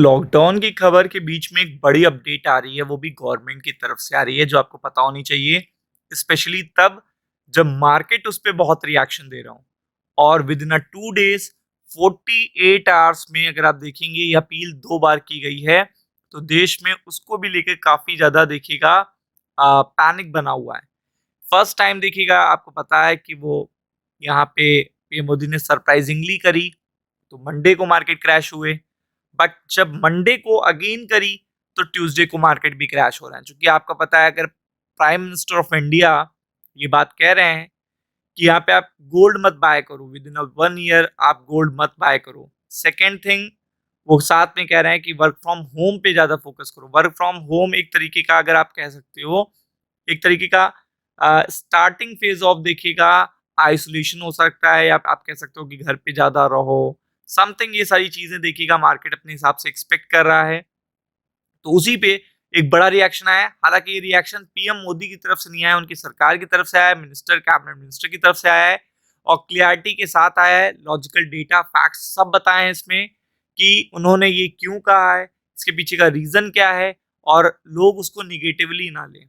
Lockdown की खबर के बीच में एक बड़ी अपडेट आ रही है, वो भी गवर्नमेंट की तरफ से आ रही है, जो आपको पता होनी चाहिए। स्पेशली तब जब मार्केट उस पे बहुत रिएक्शन दे रहा हो और with in a 2 days 48 hours में अगर आप देखेंगे ये अपील 2 बार की गई है, तो देश में उसको भी लेके काफ़ी ज़्यादा देखिएगा पैनिक बना हुआ है। फर्स्ट टाइम देखिएगा आपको पता है कि वो यहाँ पे पीएम मोदी ने सरप्राइजिंगली करी, तो मंडे को मार्केट क्रैश हुए। बट जब मंडे को अगेन करी तो ट्यूसडे को मार्केट भी क्रैश हो रहा है, क्योंकि आपको पता है अगर प्राइम मिनिस्टर ऑफ इंडिया ये बात कह रहे हैं कि यहाँ पे आप गोल्ड मत बाय करो, विद इन अ 1 ईयर आप गोल्ड मत बाय करो। सेकेंड थिंग, वो साथ में कह रहे हैं कि वर्क फ्रॉम होम पे ज्यादा फोकस करो। वर्क फ्रॉम होम एक तरीके का अगर आप कह सकते हो, एक तरीके का स्टार्टिंग फेज ऑफ देखिएगा आइसोलेशन हो सकता है, या आप कह सकते हो कि घर पे ज्यादा रहो, समथिंग। ये सारी चीजें देखिएगा मार्केट अपने हिसाब से एक्सपेक्ट कर रहा है, तो उसी पे एक बड़ा रिएक्शन आया। हालांकि ये रिएक्शन पीएम मोदी की तरफ से नहीं आया, उनकी सरकार की तरफ से आया, मिनिस्टर कैबिनेट मिनिस्टर की तरफ से आया है और क्लियरिटी के साथ आया है। लॉजिकल डेटा फैक्ट्स सब बताए हैं इसमें कि उन्होंने ये क्यों कहा है, इसके पीछे का रीजन क्या है, और लोग उसको निगेटिवली ना लें।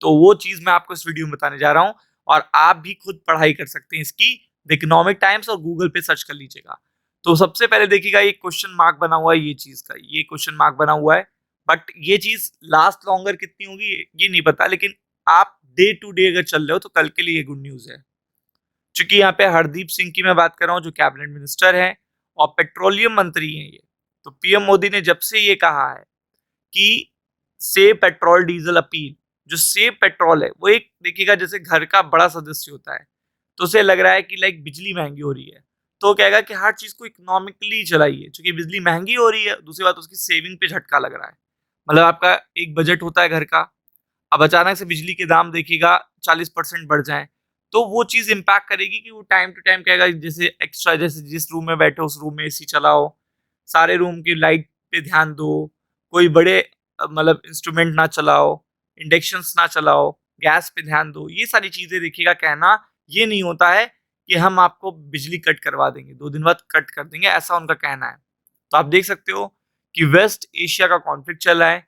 तो वो चीज मैं आपको इस वीडियो में बताने जा रहा हूँ, और आप भी खुद पढ़ाई कर सकते हैं इसकी। द इकोनॉमिक टाइम्स और गूगल पे सर्च कर लीजिएगा। तो सबसे पहले देखिएगा एक क्वेश्चन मार्क बना हुआ है, ये चीज का ये क्वेश्चन मार्क बना हुआ है। बट ये चीज लास्ट लॉन्गर कितनी होगी ये नहीं पता, लेकिन आप डे टू डे अगर चल रहे हो तो कल के लिए गुड न्यूज है। चूंकि यहाँ पे हरदीप सिंह की मैं बात कर रहा हूँ, जो कैबिनेट मिनिस्टर है और पेट्रोलियम मंत्री हैं ये। तो पीएम मोदी ने जब से ये कहा है कि सेव पेट्रोल डीजल अपील, जो सेव पेट्रोल है वो एक देखिएगा जैसे घर का बड़ा सदस्य होता है, तो उसे लग रहा है कि लाइक बिजली महंगी हो रही है, तो वो कहेगा कि हर चीज को इकोनॉमिकली चलाइए, क्योंकि बिजली महंगी हो रही है। दूसरी बात, उसकी सेविंग पे झटका लग रहा है। मतलब आपका एक बजट होता है घर का, अब अचानक से बिजली के दाम देखिएगा 40% बढ़ जाए, तो वो चीज इम्पैक्ट करेगी कि वो टाइम टू टाइम कहेगा जैसे एक्स्ट्रा, जैसे जिस रूम में बैठे उस रूम में एसी चलाओ, सारे रूम की लाइट पे ध्यान दो, कोई बड़े मतलब इंस्ट्रूमेंट ना चलाओ, इंडक्शंस ना चलाओ, गैस पे ध्यान दो। ये सारी चीजें देखिएगा, कहना ये नहीं होता है कि हम आपको बिजली कट करवा देंगे, 2 दिन बाद कट कर देंगे, ऐसा उनका कहना है। तो आप देख सकते हो कि वेस्ट एशिया का कॉन्फ्लिक्ट चल रहा है।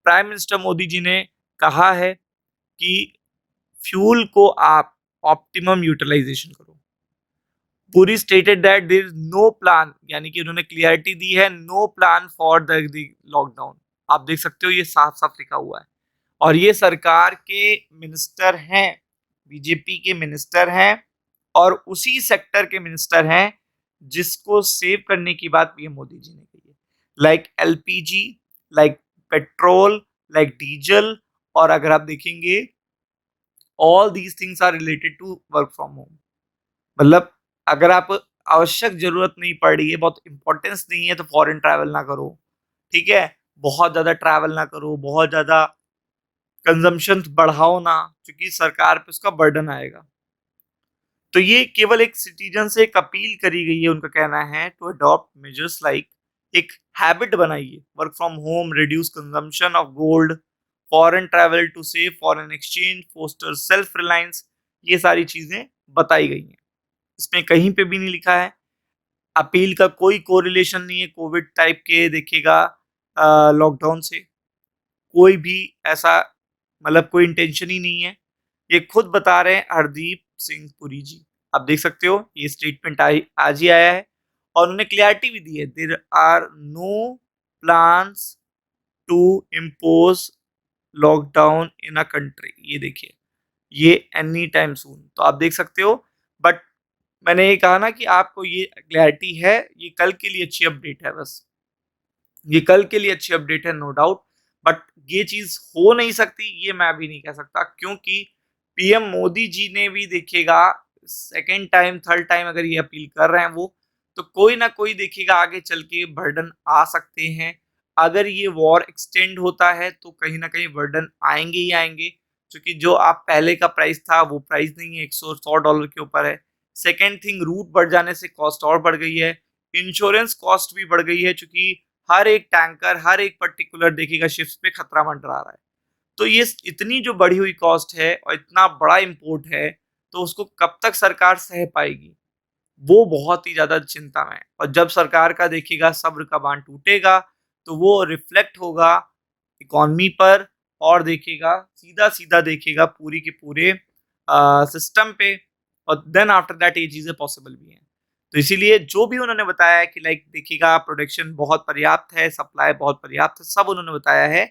प्राइम मिनिस्टर मोदी जी ने कहा है कि फ्यूल को आप ऑप्टिमम यूटिलाइजेशन करो। पूरी stated that there is no plan, यानी कि उन्होंने क्लियरिटी दी है, no plan for the lockdown. आप देख सकते हो ये साफ साफ लिखा हुआ है, और ये सरकार के मिनिस्टर हैं, बीजेपी के मिनिस्टर हैं, और उसी सेक्टर के मिनिस्टर हैं जिसको सेव करने की बात पीएम मोदी जी ने कही है। Like LPG, like petrol, like diesel, और अगर आप देखेंगे all these things are related to work from home. मतलब अगर आप आवश्यक जरूरत नहीं पड़ रही है, बहुत इंपॉर्टेंस नहीं है, तो फॉरेन ट्रैवल ना करो। ठीक है, बहुत ज्यादा ट्रैवल ना करो, बहुत ज्यादा कंजम्पशन बढ़ाओ ना, क्योंकि सरकार पे उसका बर्डन आएगा। तो ये केवल एक सिटीजन से एक अपील करी गई है, उनका कहना है टू अडॉप्ट मेजर्स लाइक, एक हैबिट बनाइए, work from home, reduce consumption of gold, foreign travel to save foreign exchange, foster self reliance. ये सारी चीजें बताई गई हैं, इसमें कहीं पे भी नहीं लिखा है अपील का कोई कोरिलेशन नहीं है कोविड टाइप के देखिएगा लॉकडाउन से। कोई भी ऐसा मतलब कोई इंटेंशन ही नहीं है, ये खुद बता रहे हैं हरदीप सिंह पुरी जी। आप देख सकते हो ये स्टेटमेंट आज ही आया है, और उन्होंने क्लियरिटी भी दी है, there are no plans to impose lockdown in a country. ये देखिए, ये एनी टाइम सून, तो आप देख सकते हो। बट मैंने ये कहा ना कि आपको ये क्लैरिटी है, ये कल के लिए अच्छी अपडेट है, बस ये कल के लिए अच्छी अपडेट है, नो डाउट। बट ये चीज हो नहीं सकती, ये मैं भी नहीं कह सकता, क्योंकि पीएम मोदी जी ने भी देखिएगा सेकेंड टाइम थर्ड टाइम अगर ये अपील कर रहे हैं वो, तो कोई ना कोई देखिएगा आगे चल के बर्डन आ सकते हैं। अगर ये वॉर एक्सटेंड होता है तो कहीं ना कहीं बर्डन आएंगे ही आएंगे, क्योंकि जो आप पहले का प्राइस था वो प्राइस नहीं है, 100 के ऊपर है। सेकेंड थिंग, रूट बढ़ जाने से कॉस्ट और बढ़ गई है, इंश्योरेंस कॉस्ट भी बढ़ गई है, क्योंकि हर एक टैंकर, हर एक पर्टिकुलर देखिएगा शिप्स पे खतरा मंडरा रहा है। तो ये इतनी जो बढ़ी हुई कॉस्ट है और इतना बड़ा इंपोर्ट है, तो उसको कब तक सरकार सह पाएगी, वो बहुत ही ज्यादा चिंता में है। और जब सरकार का देखिएगा सब्र का बांध टूटेगा, तो वो रिफ्लेक्ट होगा इकोनॉमी पर और देखेगा सीधा देखेगा पूरी के पूरे सिस्टम पे, और देन आफ्टर दैट ये चीजें पॉसिबल भी हैं। तो इसीलिए जो भी उन्होंने बताया है कि लाइक देखिएगा प्रोडक्शन बहुत पर्याप्त है, सप्लाई बहुत पर्याप्त है, सब उन्होंने बताया है,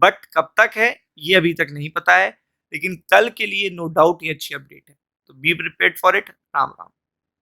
बट कब तक है ये अभी तक नहीं पता है। लेकिन कल के लिए नो डाउट ये अच्छी अपडेट है, तो be prepared for it. Ram Ram.